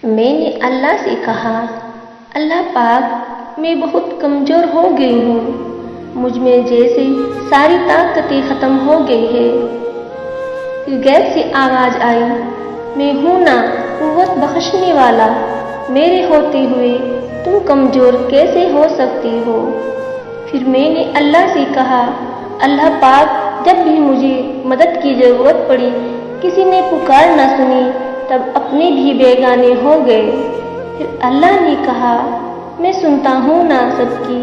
میں نے اللہ سے کہا، اللہ پاک میں بہت کمزور ہو گئی ہوں، مجھ میں جیسے ساری طاقتیں ختم ہو گئی ہے۔ پھر غیب سے آواز آئی، میں ہوں نا قوت بخشنے والا، میرے ہوتے ہوئے تم کمزور کیسے ہو سکتی ہو؟ پھر میں نے اللہ سے کہا، اللہ پاک جب بھی مجھے مدد کی ضرورت پڑی، کسی نے پکار نہ سنی، تب اپنے بھی بیگانے ہو گئے۔ پھر اللہ نے کہا، میں سنتا ہوں نا سب کی،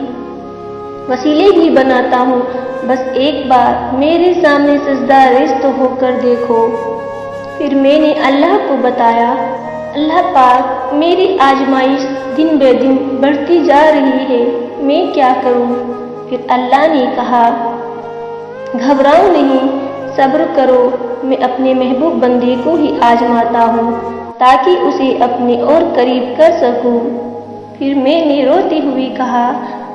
وسیلے بھی بناتا ہوں، بس ایک بار میرے سامنے سجدہ ریز ہو کر دیکھو۔ پھر میں نے اللہ کو بتایا، اللہ پاک میری آزمائش دن بہ دن بڑھتی جا رہی ہے، میں کیا کروں؟ پھر اللہ نے کہا، گھبراؤ نہیں، صبر کرو، میں اپنے محبوب بندے کو ہی آزماتا ہوں تاکہ اسے اپنے اور قریب کر سکوں۔ پھر میں نے روتی ہوئی کہا،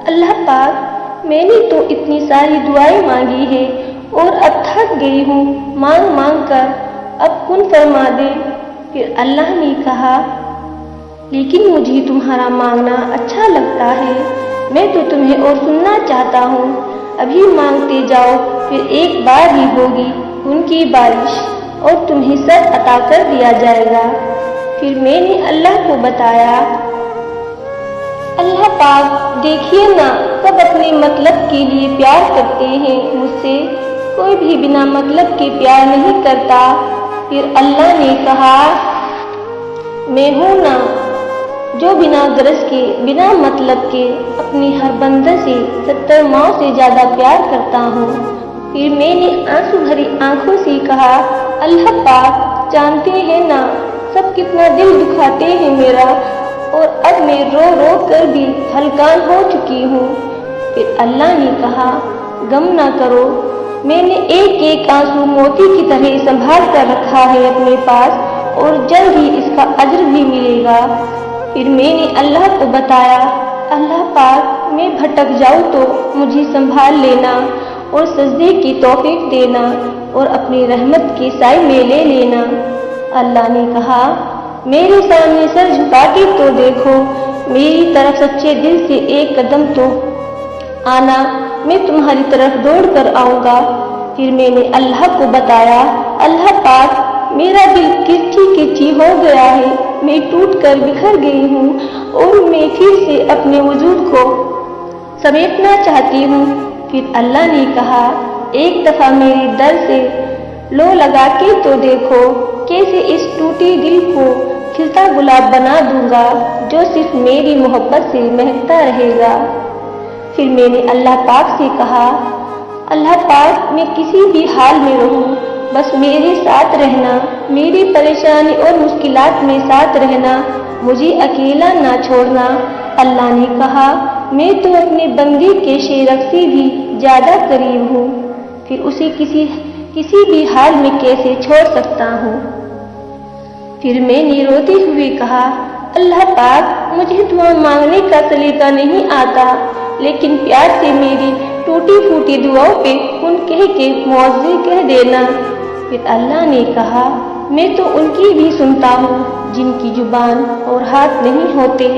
اللہ پاک میں نے تو اتنی ساری دعائیں مانگی ہیں اور اب تھک گئی ہوں مانگ مانگ کر، اب کن فرما دے۔ پھر اللہ نے کہا، لیکن مجھے تمہارا مانگنا اچھا لگتا ہے، میں تو تمہیں اور سننا چاہتا ہوں، ابھی مانگتے جاؤ، پھر ایک بار ہی ہوگی ان کی بارش اور تمہیں سب عطا کر دیا جائے گا۔ پھر میں نے اللہ کو بتایا، اللہ پاک دیکھیے نا، سب اپنے مطلب کے لیے پیار کرتے ہیں، مجھ سے کوئی بھی بنا مطلب کے پیار نہیں کرتا۔ پھر اللہ نے کہا، میں ہوں نا جو بنا غرض کے بنا مطلب کے اپنی ہر بندہ سے 70 ماؤں سے زیادہ پیار کرتا ہوں۔ پھر میں نے آنسو بھری آنکھوں سے کہا، اللہ پاک جانتے ہیں نا سب کتنا دل دکھاتے ہیں میرا، اور اب میں رو رو کر بھی ہلکان ہو چکی ہوں۔ پھر اللہ نے کہا، غم نہ کرو، میں نے ایک ایک آنسو موتی کی طرح سنبھال کر رکھا ہے اپنے پاس، اور جلد ہی اس کا اجر بھی ملے گا۔ پھر میں نے اللہ کو بتایا، اللہ پاک میں بھٹک جاؤں تو مجھے سنبھال لینا اور سجدے کی توفیق دینا اور اپنی رحمت کے سائے میں لے لینا۔ اللہ نے کہا، میرے سامنے سر جھکا کے تو دیکھو، میری طرف سچے دل سے ایک قدم تو آنا، میں تمہاری طرف دوڑ کر آؤں گا۔ پھر میں نے اللہ کو بتایا، اللہ پاک میرا دل کرچی کرچی ہو گیا ہے، میں ٹوٹ کر بکھر گئی ہوں اور میں پھر سے اپنے وجود کو سمیٹنا چاہتی ہوں۔ پھر اللہ نے کہا، ایک دفعہ میرے در سے لو لگا کے تو دیکھو، کیسے اس ٹوٹے دل کو کھلتا گلاب بنا دوں گا جو صرف میری محبت سے مہکتا رہے گا۔ پھر میں نے اللہ پاک سے کہا، اللہ پاک میں کسی بھی حال میں رہوں، بس میرے ساتھ رہنا، میری پریشانی اور مشکلات میں ساتھ رہنا، مجھے اکیلا نہ چھوڑنا۔ اللہ نے کہا، میں تو اپنے بندے کے شیرک سے بھی زیادہ قریب ہوں، پھر اسے کسی بھی حال میں کیسے چھوڑ سکتا ہوں؟ پھر میں نے روتے ہوئے کہا، اللہ پاک مجھے دعا مانگنے کا سلیقہ نہیں آتا، لیکن پیار سے میری ٹوٹی پھوٹی دعاؤں پہ کن کہہ کے معاوضے کہہ دینا۔ پھر اللہ نے کہا، میں تو ان کی بھی سنتا ہوں جن کی زبان اور ہاتھ نہیں ہوتے،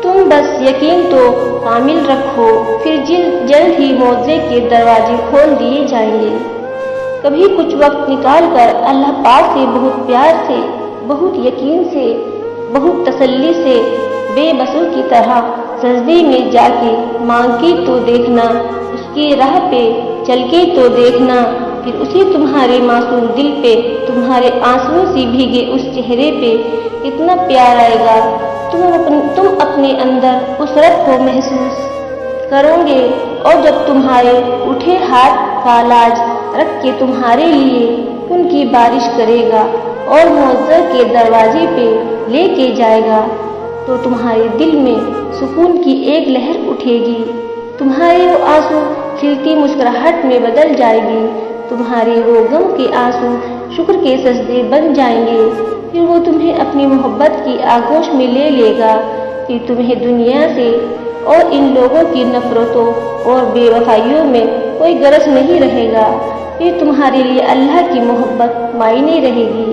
تم بس یقین تو کامل رکھو، پھر جلد ہی معاوضے کے دروازے کھول دیے جائیں گے۔ کبھی کچھ وقت نکال کر اللہ پاک سے بہت پیار سے، بہت یقین سے، بہت تسلی سے، بے بسوں کی طرح سجدے میں جا کے مانگ کے تو دیکھنا، اس کی راہ پہ چل کے تو دیکھنا، پھر اسے تمہارے معصوم دل پہ، تمہارے آنسوؤں سے بھیگے اس چہرے پہ اتنا پیار آئے گا، تم اپنے اندر اس رب کو محسوس کرو گے، اور جب تمہارے اٹھے ہاتھ کا لاج رکھ کے تمہارے لیے ان کی بارش کرے گا اور معاوضہ کے دروازے پہ لے کے جائے گا، تو تمہارے دل میں سکون کی ایک لہر اٹھے گی، تمہارے وہ آنسو کھلتی مسکراہٹ میں بدل جائے گی، تمہارے وہ غم کے آنسو شکر کے سجدے بن جائیں گے، پھر وہ تمہیں اپنی محبت کی آغوش میں لے لے گا، پھر تمہیں دنیا سے اور ان لوگوں کی نفرتوں اور بے وفائیوں میں کوئی غرض نہیں رہے گا، پھر تمہارے لیے اللہ کی محبت معنی رہے گی،